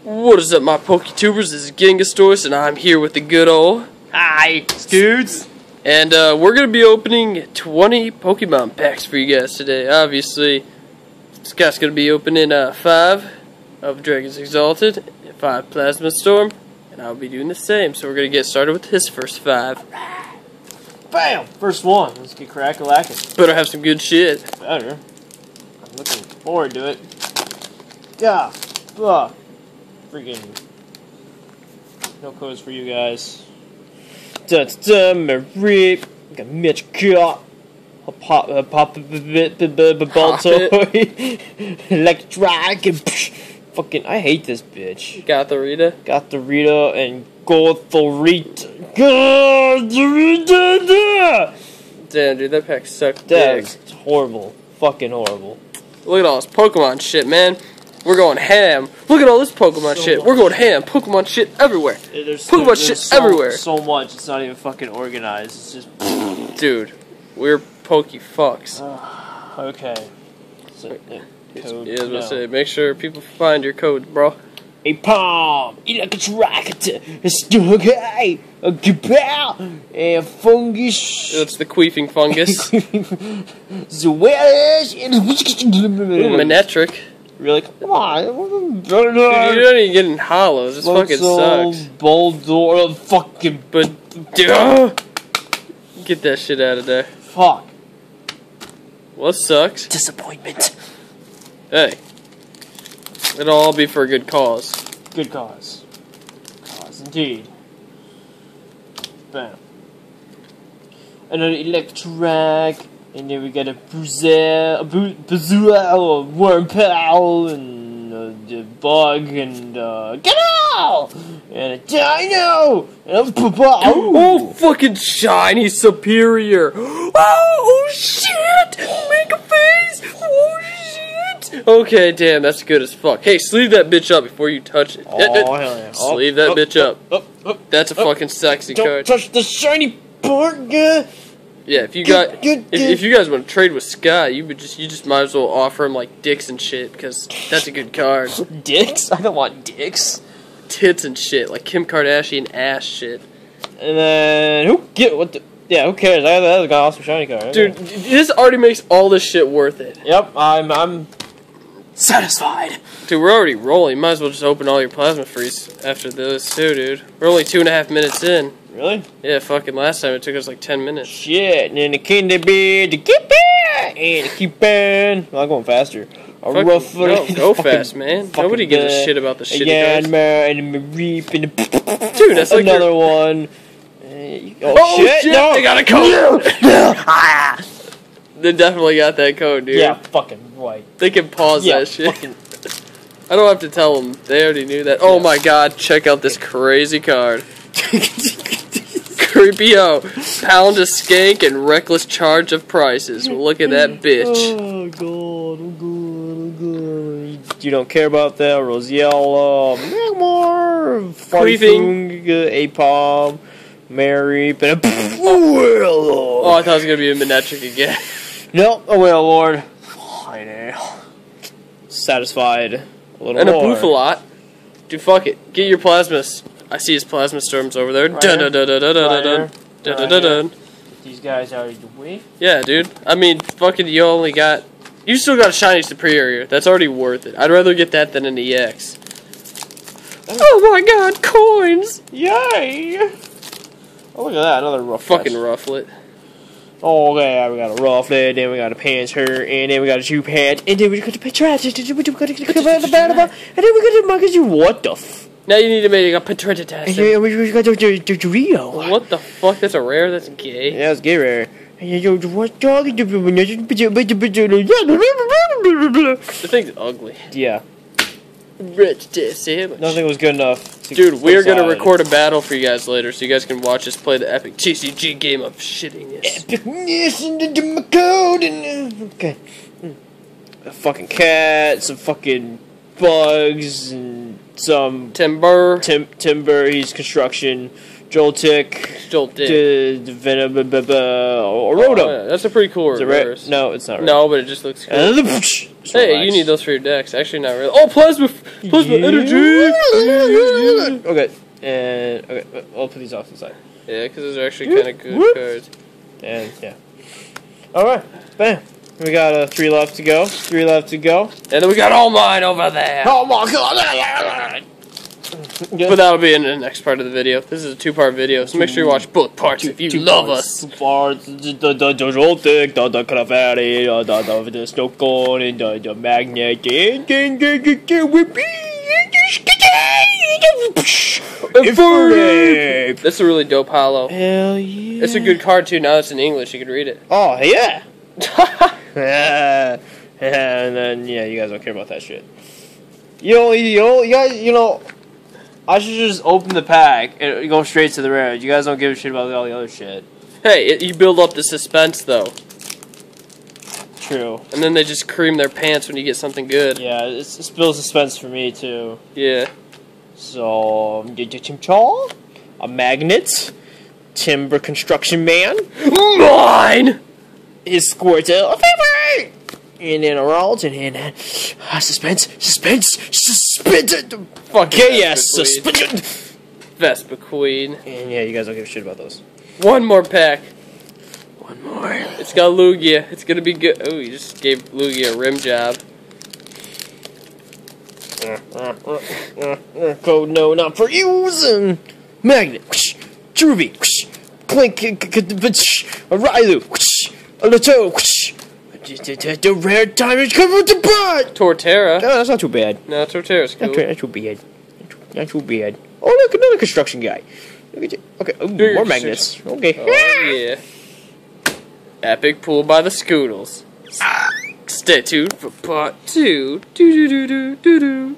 What is up, my PokeTubers? This is Gengasaurus, and I'm here with the good old... Hi, dudes! And we're going to be opening 20 Pokemon packs for you guys today. Obviously, Scott's going to be opening 5 of Dragons Exalted, 5 Plasma Storm, and I'll be doing the same. So we're going to get started with his first 5. Bam! First one. Let's get crack-a-lackin'. Better have some good shit. Better. I'm looking forward to it. God. Fuck. Freaking. No codes for you guys. Mareep. Got Mitch Cup. Pop Balto. Electric. Fucking. I hate this bitch. Gothorita and Gothorita. Damn, dude, that pack sucked. That's horrible. Fucking horrible. Look at all this Pokemon shit, man. We're going ham. Look at all this Pokemon shit. We're going ham. Pokemon shit everywhere. Pokemon shit everywhere. So much. It's not even fucking organized. It's just. Dude, we're Poke fucks. Okay. So, Yeah, I was gonna say, make sure people find your codes, bro. A palm, electric, a stuggy, a kapow, a fungus. That's the queefing fungus. Zwellish, Manectric. Really? Come on. Dude, you're not even getting hollows. This fucking sucks. Boldor, fucking. But, get that shit out of there. Fuck. What sucks? Disappointment. Hey. It'll all be for a good cause. Good cause. Cause indeed. Bam. Another electric. And then we got a Buzzell, a Wormpal, and a bug, and get out! And a Dino! And a Oh, fucking shiny superior! Oh, shit! Make a face! Oh, shit! Okay, damn, that's good as fuck. Hey, sleeve that bitch up before you touch it. Oh, hell yeah. Sleeve that bitch up. That's a fucking sexy card. Don't touch the shiny part, guy! Yeah, if you guys want to trade with Scott, you just might as well offer him like dicks and shit, because that's a good card. Dicks? I don't want dicks. Tits and shit, like Kim Kardashian ass shit. And then who cares? That's an awesome shiny card. Dude, this already makes all this shit worth it. Yep, I'm satisfied. Dude, we're already rolling. Might as well just open all your plasma freeze after this too, dude. We're only 2.5 minutes in. Really? Yeah, fucking last time it took us like 10 minutes. Shit, and then the Kinder Bear, the Keeper, and the Keeper. Well, I'm going faster. No, go fast, man. Nobody gives a shit about the shitty cards. And the Mareep, and the dude, that's like another one. Oh shit! No. They got a code! They definitely got that code, dude. Yeah, fucking right. They can pause that shit. I don't have to tell them. They already knew that. Oh my god, check out this crazy card. Creepy-o. Pound a skank and reckless charge of prices. Well, look at that bitch. Oh god, oh god. You don't care about that. Rosiella, Magmar, Queefing, Apom, Mary, but oh, I thought it was gonna be a Manectric again. Nope, oh well, Lord. Fine. Satisfied. A little and more. A Bouffalant. Dude, fuck it. Get your plasmas. I see his plasma storms over there. Dun dun dun dun dun dun dun dun dun dun. These guys out of the way. Yeah, dude. I mean, fucking, you still got a shiny superior. That's already worth it. I'd rather get that than an EX. Oh my god, coins! Yay! Oh, look at that, another Rufflet. Fucking Rufflet. Oh, okay, we got a Rufflet, then we got a Panzer, and then we got a Jupat, and then we got a Patrat, and then we got a Magazine. What the f? Now you need to make a Patretta test. Yeah, we got the Rio. What the fuck? That's a rare? That's gay. Yeah, it's gay rare. The thing's ugly. Yeah. Nothing was good enough. Dude, we're gonna record a battle for you guys later, so you guys can watch us play the epic TCG game of shittiness. Epicness and the code and okay. A fucking cat, some fucking bugs, and some Timber. Timber. He's construction. Joltik. Rotom. Rotom. Yeah, that's a pretty cool Is it reverse. right? No, it's not right. No, but it just looks cool. And then Hey, you need those for your decks. Actually, not really. Oh, Plasma Energy! Okay, and okay, I'll put these off to the side. Yeah, because those are actually kind of good cards. And yeah. Alright, bam. We got 3 left to go. 3 left to go. And then we got all mine over there. Oh my god! But that'll be in the next part of the video. This is a 2-part video, so make sure you watch both parts if you love us. 2 parts. The Joltik, the Clefairy, the Snowcone, and the Magnet, and That's a really dope holo. hell yeah. It's a good card too. Now it's in English, you can read it. Oh yeah. And then yeah, you guys don't care about that shit. You know, I should just open the pack and go straight to the rare. You guys don't give a shit about all the other shit. Hey, you build up the suspense though, True. and then they just cream their pants when you get something good. Yeah, it's builds suspense for me too. Yeah. So, a magnet, timber construction man, Mine. his Squirtle, a favorite, and then a Ralts, and then suspense. Fuck Okay, yeah, yes, suspension. Vespa Queen. And yeah, you guys don't give a shit about those. One more pack. One more. It's got Lugia. It's gonna be good. Oh, you just gave Lugia a rim job. Code no, not for using. Magnet, whoosh, Druby, whoosh, Clink, a Railu, whoosh, a Lato, whoosh. The rare damage covered the butt. Torterra. No, that's not too bad. No, Torterra's cool. Not too bad. Not too bad. Oh, look, another construction guy. Look at you. Okay, ooh, Bigger more magnets. Okay. Oh, yeah. Epic pull by the Scoodles. Stay tuned for part 2. Do do do do do do.